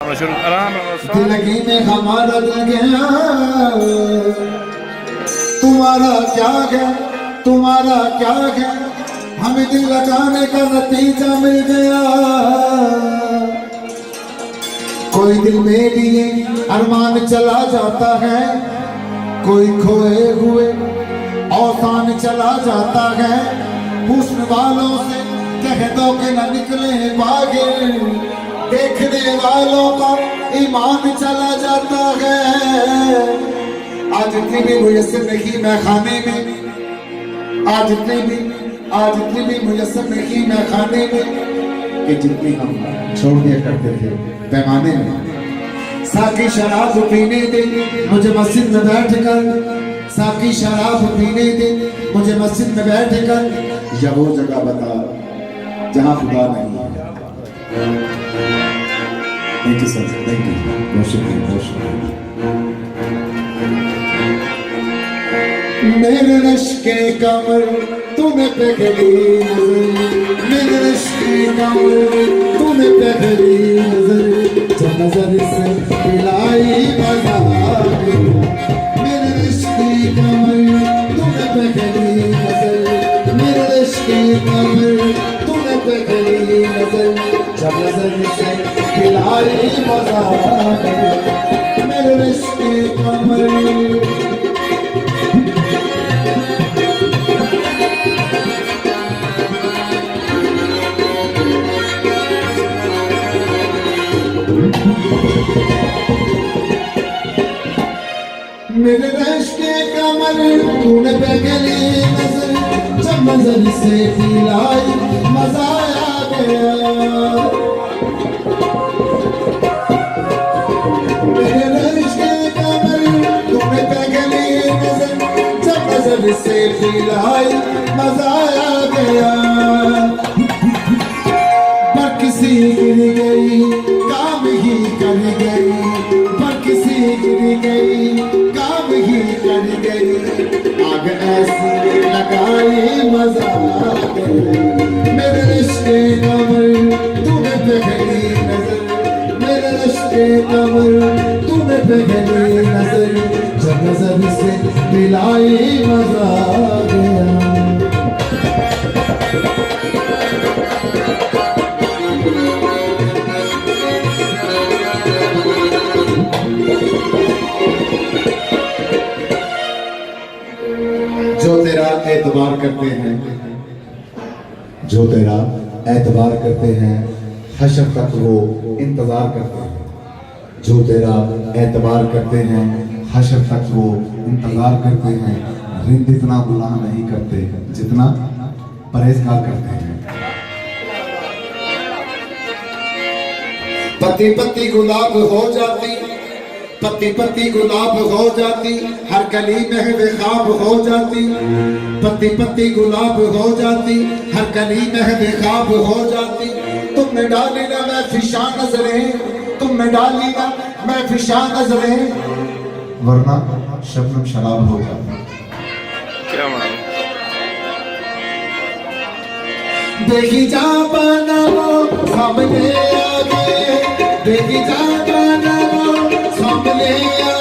दिलगी में हमारा दिल गया, तुम्हारा क्या है, तुम्हारा क्या है, हमें दिल लगाने का नतीजा मिल गया। कोई दिल में लिए अरमान चला जाता है, कोई खोए हुए औसान चला जाता है। हुस्न वालों से कह दो कि न निकले भागे, देखने वालों का ईमान चला जाता है। आज इतनी भी मुयस्सर नहीं मैं खाने में, आज इतनी भी मुयस्सर नहीं मैं खाने में, कि जितनी हम छोड़ दिया करते थे पैमाने में। साकी शराब पीने दे मुझे मस्जिद में बैठ कर, साकी शराब पीने दे मुझे मस्जिद में बैठ कर, या वो जगह बता जहाँ खुदा नहीं है। Thank you sir, thank you, बहुत शुक्रिया, बहुत शुक्रिया। मेरे रश्के कमर तूने पहली नजर, मेरे रश्के कमर तूने पहली नजर, जब नजर से मिलाई मजा। मेरे रश्के कमर तूने पहली नजर, मेरे रश्के कमर तूने पहली नजर, जब नजर से मिलाई मजा। मेरे रश्के कमर मेरे रश्के कमर तूने पहली नजर, जब नजर से मिलाई मजा आ गया। मेरे रश्के कमर तूने पहली नजर, जब नजर से मिलाई मजा आ गया। पर किसी गिर गई काम ही कर गई, पर किसी गिर गई काम ही कर गई, आग ऐसी लगाई मजा आ गया। मेरे रिश्ते कमर तूने पहली नजर, मेरे रिश्ते कमर तूने पहली नजर, जब नजर से मिलाई मजा आ गया। जो तेरा एतबार करते हैं, जो तेरा एतबार करते हैं, हशर तक वो इंतजार करते हैं। जो तेरा एतबार करते हैं, हशर तक वो इंतजार करते हैं। रिंद इतना गुनाह नहीं करते जितना परहेजगार करते हैं। पत्ती पत्ती गुलाब हो जाती, पत्ती पत्ती गुलाब हो जाती, हर कली महवे ख्वाब हो जाती। पत्ती पत्ती गुलाब हो जाती, हर कली महवे ख्वाब हो जाती। तुमने डाली ना मैं फिशा नजरें, तुमने डाली ना मैं फिशा नजरें, वरना शबनम शराब हो जाती। क्या देखी जा पाना वो सामने आ गए, देखी जा पाना वो सामने आ